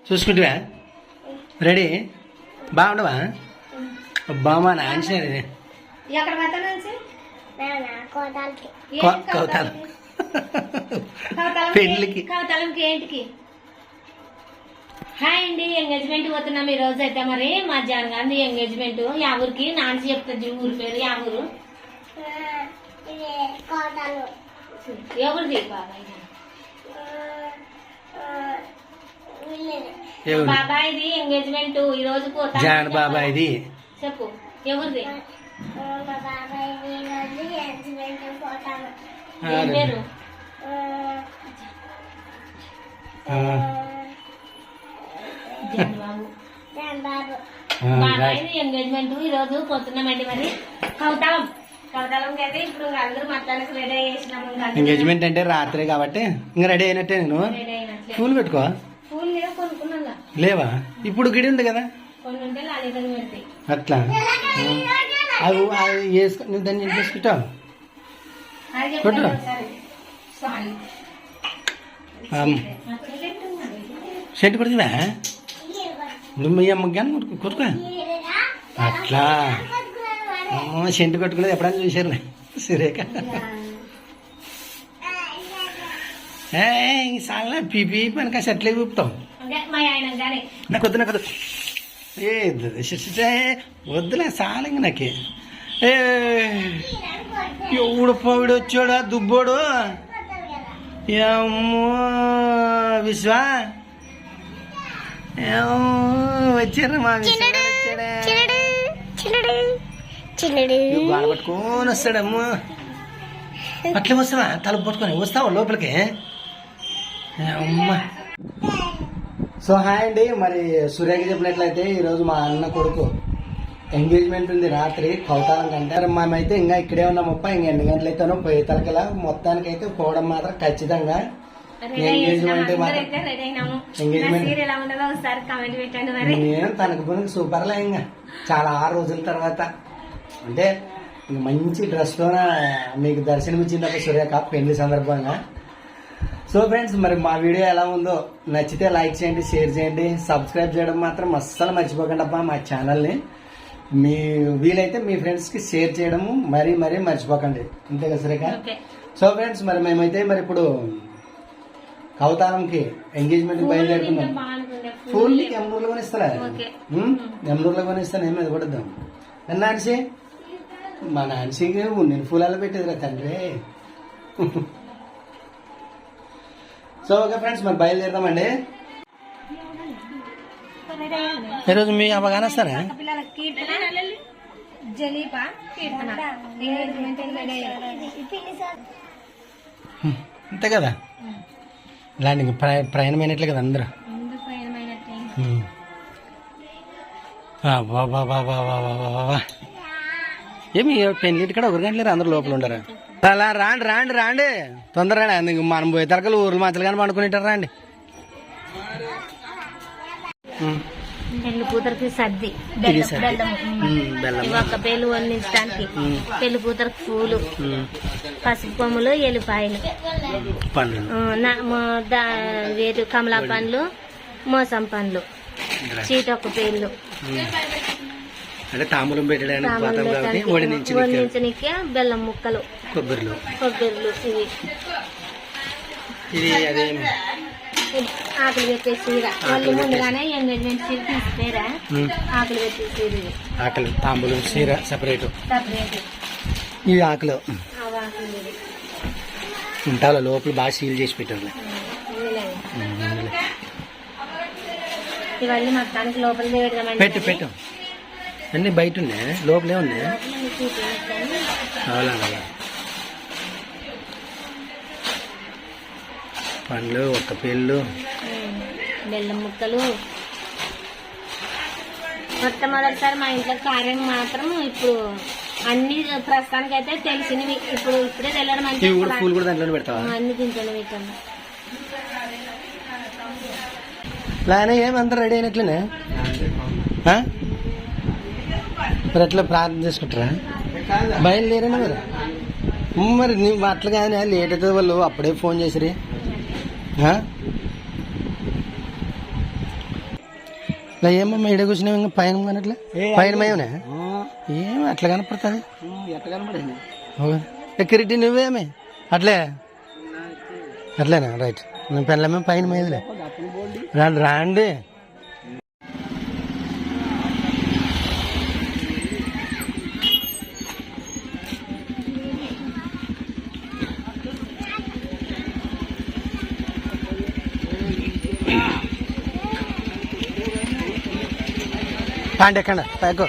చూసుకుంటువా? Ready? బాగుండవా? బామా నాన్సినది కౌతాలం పెళ్ళికి. ఏంటికి? హాయ్ అండి, ఎంగేజ్మెంట్ పోతున్నాం ఈ రోజు అయితే. మరి మా జాన్ గాంధీ ఎంగేజ్మెంట్. యా ఊరికి నాన్సి చెప్తుంది ఊరి పేరు. యా ఊరు? ఎవరిది? బాబాయిది ఎంగేజ్మెంట్ ఈ రోజు పోతా. జాన్ బాబాయిది చెప్పు, ఎవరిది? ఏం పేరు? బాబాయిది ఎంగేజ్మెంట్ ఈ రోజు పోతున్నామండి. మరి కౌతాలంకి అయితే ఇప్పుడు అందరూ మతానికి రెడీ చేసినాము. ఎంగేజ్మెంట్ అంటే రాత్రి కాబట్టి ఇంకా రెడీ అయినట్టే. నేను పూలు పెట్టుకో. పూలు లేవు, కొనుక్కున్నా. లేవా? ఇప్పుడు గిడి ఉంది కదా, కొన్ని ఉంటే లాలీదని పెడతాయి. అట్లా అవి వేసుకొని దాన్ని చేసుకుంటావు. సెంటు కొడుతువా? నువ్వు మీ అమ్మగాని కొట్టుకో. అట్లా సెంటు కొట్టుకునేది ఎప్పుడైనా చూసారు సరేక. చాలా పీపీ పని కాసి అట్లే ఊపుతావు. నాకు వద్దు, నాకు వద్దు. వద్దులే చాలా ఇంక నాకే. ఎవడు పవిడు వచ్చాడా దుబ్బోడు? ఏమో విశ్వా వచ్చారు మా బాగా పట్టుకొని వస్తాడమ్మో. అట్లే వస్తావా? తలుపు పట్టుకొని వస్తావా లోపలికి? అమ్మా. సో హాయ్ అండి. మరి సూర్యకి చెప్పినట్లయితే ఈరోజు మా అన్న కొడుకు ఎంగేజ్మెంట్ ఉంది రాత్రి కౌతాలం కంటే. మేమైతే ఇంకా ఇక్కడే ఉన్నామప్ప. ఇంకా ఎన్ని గంటలైతేనో పోయే తలకలా. మొత్తానికి అయితే పోవడం మాత్రం ఖచ్చితంగా. ఎంగేజ్మెంట్ నేను తనకు పనికి సూపర్లే. ఇంకా చాలా 6 రోజుల తర్వాత అంటే ఇంక మంచి డ్రెస్ తోన మీకు దర్శనం ఇచ్చిందప్ప సూర్యక పెళ్లి సందర్భంగా. సో ఫ్రెండ్స్, మరి మా వీడియో ఎలా ఉందో నచ్చితే లైక్ చేయండి, షేర్ చేయండి, సబ్స్క్రైబ్ చేయడం మాత్రం అస్సలు మర్చిపోకండి అబ్బా మా ఛానల్ని. మీ వీలైతే మీ ఫ్రెండ్స్కి షేర్ చేయడము మరీ మర్చిపోకండి. అంతే కదా సురేఖ? సో ఫ్రెండ్స్, మరి మేమైతే మరి ఇప్పుడు కౌతాలంకి ఎంగేజ్మెంట్ బయలుదేరుతున్నాం. ఫోన్ ఎమ్నూరులో కొనిస్తారా? ఎమ్నూరులో కొనిస్తాను. ఏమి అది కొడద్దాం నాన్సి. మా నాన్సికి నేను ఫూలాలు పెట్టేదిరా తండ్రి. సో ఓకే ఫ్రెండ్స్, మరి బయలుదేరుతామండి. ఈరోజు మీ అవ్వగానే వస్తారా? అంతే కదా, ఇలాంటి ప్రయాణమైనట్లే కదా అందరూ. ఏమి పెళ్ళింటి కూడా 1 గంటలేరు, అందరూ లోపల ఉండరా? అలా రాండి రాండి రాండి తొందరగా. మనం పోయే తరకలు ఊర్లు మచ్చలు కానీ పండుకునేటారు. రాండి. పెళ్లి కూతురికి సర్ది, ఒక్క పేలు వండించడానికి, పెళ్లి కూతురికి పూలు, పసుపు కొమ్ములు, ఎల్లిపాయలు, వేరు కమలా పండ్లు, మోసం పండ్లు, చీటొక్క పేర్లు, తాంబూలం పెట్టడానికి, వడ్డించనికే బెల్లం ముక్కలు, కొబ్బరిలు. ఇవి ఆకులు పెట్టే చీర. వాళ్ళు ముందుగానే ఎంగేజ్మెంట్ చీర తీసుకురా. ఆకులు పెట్టే చీర, ఆకులు తాంబూలం చీర సపరేట్. ఇవి ఆకులు ఉంటాలో లోపల బాగా సీల్ చేసి పెట్టారు. ఇవన్నీ మొత్తానికి లోపల పెట్టు పెట్టు. అన్ని బయట ఉన్నాయి, లోపలే ఉన్నాయి. అలా పండ్లు, ఒక్క పేళ్ళు, బెల్లం ముక్కలు. మొట్టమొదటిసారి మా ఇంట్లో కార్యం మాత్రం ఇప్పుడు అన్ని ప్రస్తుతానికి అయితే తెలిసినవి. ఇప్పుడే తెలియడం అంటే అన్ని దీంట్లో పెట్టాను. లానే ఏమంతా రెడీ అయినట్లేనే. మరి అట్లా ప్రార్థన చేసుకుంటారా? బయలుదేరండి మరి. మరి నువ్వు అట్లా కానీ లేట్ అవుతుంది. వాళ్ళు అప్పుడే ఫోన్ చేసిరి. ఇలా ఏమమ్మా ఇడ కూర్చున్నావు ఇంకా పైన కనట్లే పైన మయమనే ఏం అట్లా కనపడుతుంది ఎట్లా కనపడింది కిరీటి నువ్వేమే అట్లే అట్లేనా రైట్ నేను పెళ్ళమే పైన మయదులే రాండి రాండి పాండి ఎక్కండి పైకు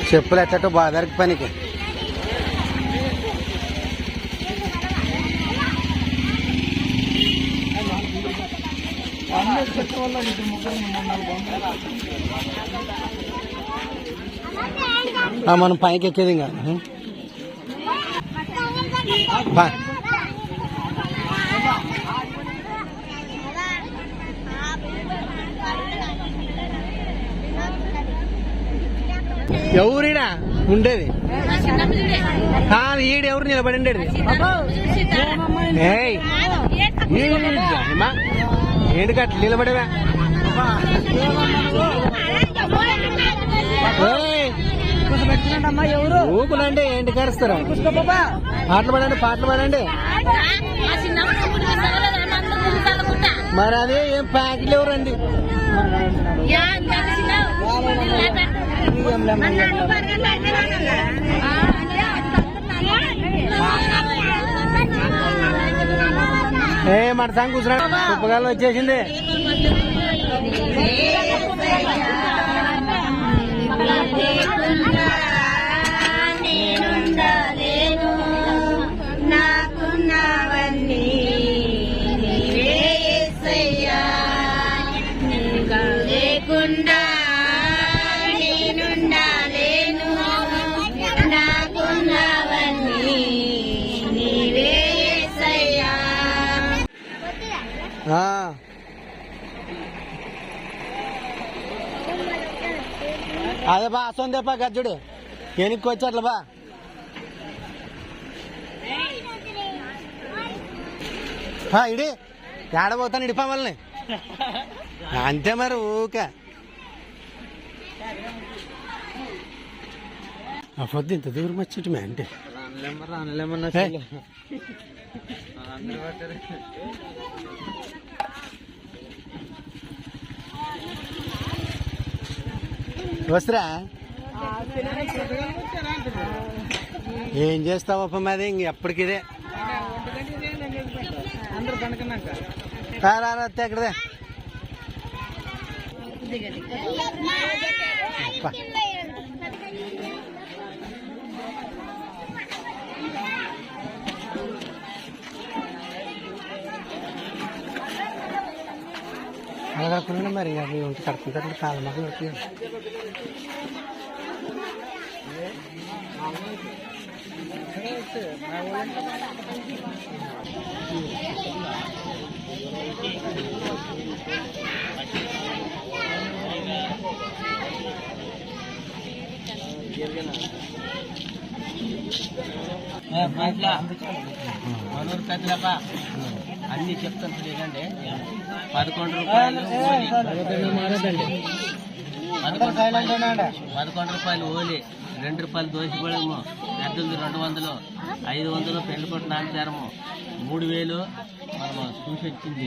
చెప్పులు ఎట్టటో బాధరికి పనికి మనం పైకి ఎక్కేది ఇంకా ఎవరిడా ఉండేది కాదు ఈడు ఎవరు నిలబడి ఉండేది ఏంటి అట్లా నిలబడేవా ఊకులంటే ఏంటి కరుస్తారు పాటలు పాడండి మరి అదే ఏం ప్యాకెట్లు ఎవరండి ఏ మన సంగ్ కూర్చున్నాడు ఉప్పగాలు వచ్చేసింది అదే బా అసొందేపా గజ్జుడు ఎనికి వచ్చి అట్లా బా ఇడి ఏడబోతాను ఇడిపా వాళ్ళని అంతే మరి ఊకే పొద్దు ఇంత దూరం వచ్చేటమే అంటే వస్తురా ఏం చేస్తావప్ప మాది ఇంక ఎప్పటికిదే ఎక్కడదే అలా కాకుండా మరి అవి ఉంటే కడుపుకుంటారు కాళ్ళ మాకు మనూరు కదిలప్ప అన్ని చెప్తాను లేదండి 11 రూపాయలు 11 రూపాయలు ఓలి 2 రూపాయలు దోసిపడము పెద్దలు 200 500 పెళ్లికొట్టు నాచారము 3000 మనము చూసి వచ్చింది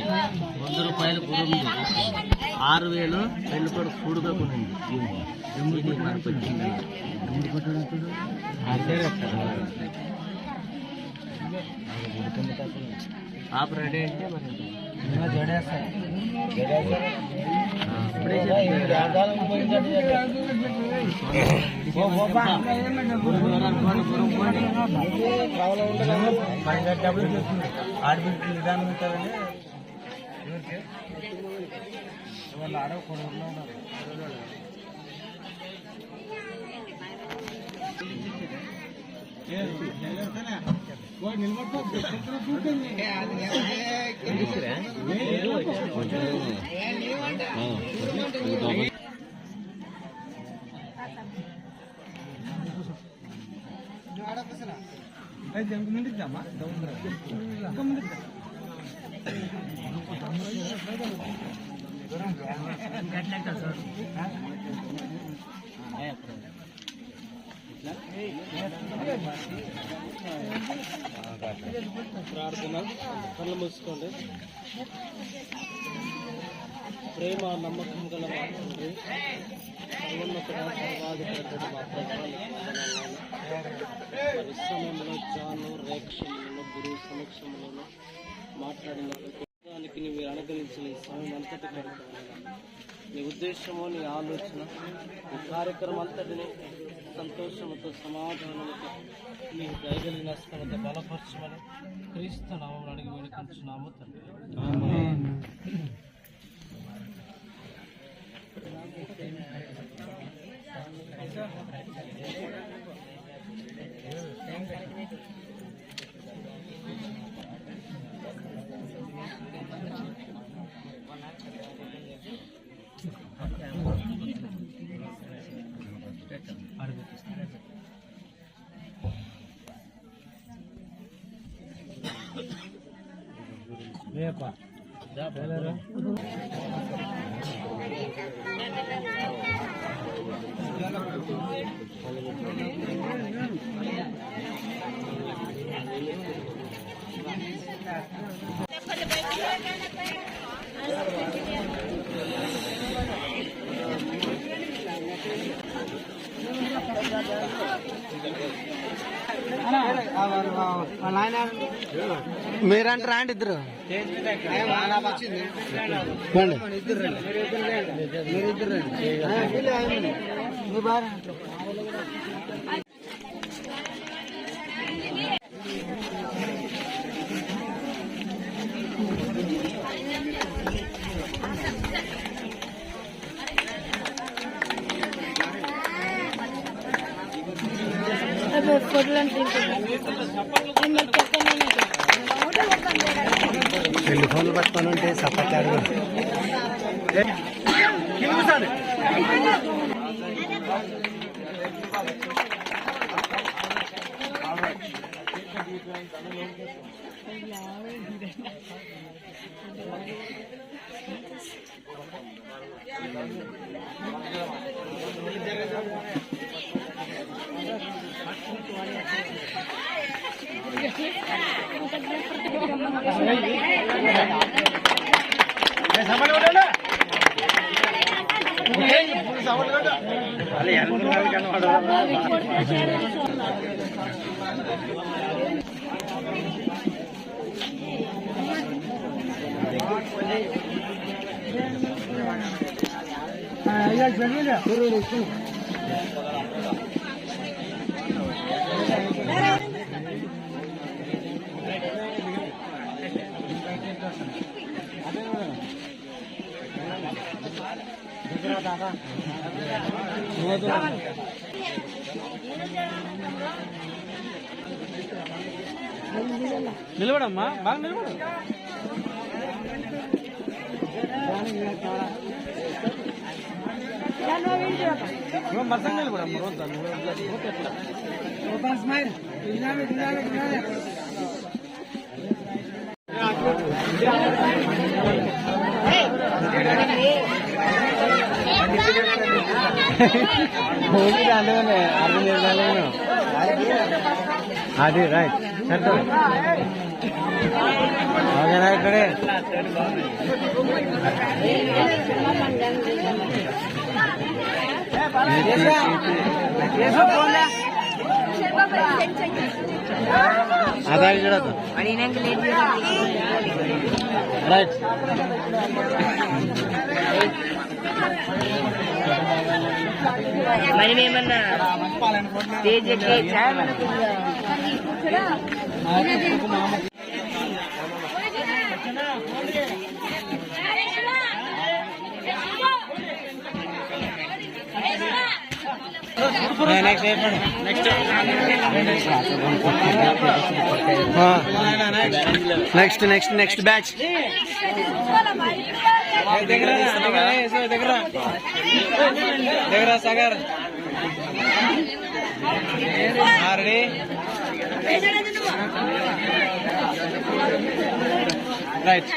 100 రూపాయలు గురుంది 6000 పెళ్లికొట్టు కూడుగా కొనింది మనకు వచ్చింది आप रेडी అంటే మరి ప్రార్థన కళ్ళు మూసుకోండి. ప్రేమ నమ్మకం గల మా తండ్రి, సర్వోన్నతుడ, సర్వాధికారి మా పరిశ్రమంలో జాను రేక్షములను గురువు సమక్షములను మాట్లాడిన ప్రతిదానికి మీరు అనుగ్రహించిన ఈ సమయం అంతటి కొరకు నీ ఉద్దేశము, నీ ఆలోచన, ఈ కార్యక్రమం అంతటిని సంతోషముతో సమాధానంతో నీ దయగలిగిన స్థలత బలపరచమని క్రీస్తు నామమున అడిగి వేడుకుంటున్నాము తండ్రి. మీరంటే రాండి ఇద్దరు రెండు ఫోన్లు పట్టుకొని ఉంటే సపచ్చాడు. నిలబడమ్మా, బాగా నిలబడు. మసంగా నిలబడమ్మా. అది రైట్ సరే ఓకేనా ఇక్కడే అదే చూడదు రైట్ మనం ఏమన్నా స్టేజ్ ఎక్కి నెక్స్ట్ నెక్స్ట్ నెక్స్ట్ బ్యాచ్ దగ్గర సాగర్ రెడీ రైట్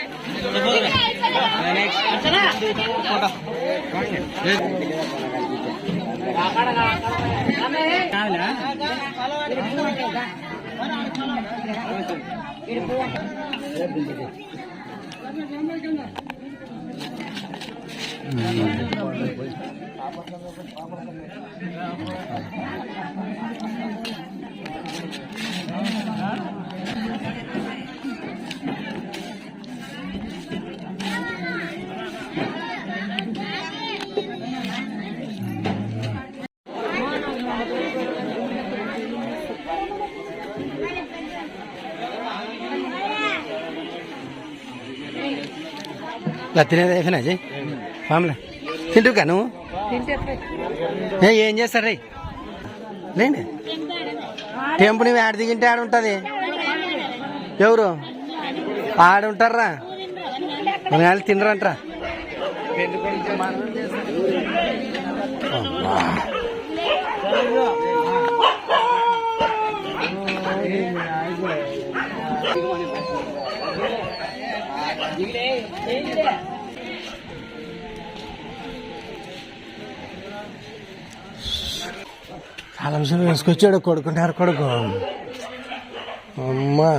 తినేది అయిపోయినా అజయ్ మామూలు తింటుకా నువ్వు ఏం చేస్తారు రే లేండి టెంపు నువ్వు ఆడ దిగింటే ఆడ ఉంటుంది ఎవరు ఆడ ఉంటారా మన వాళ్ళు తినరంటరా చాలా విషయం వేసుకొచ్చాడు కొడుకుంటారు కొడుకు అమ్మా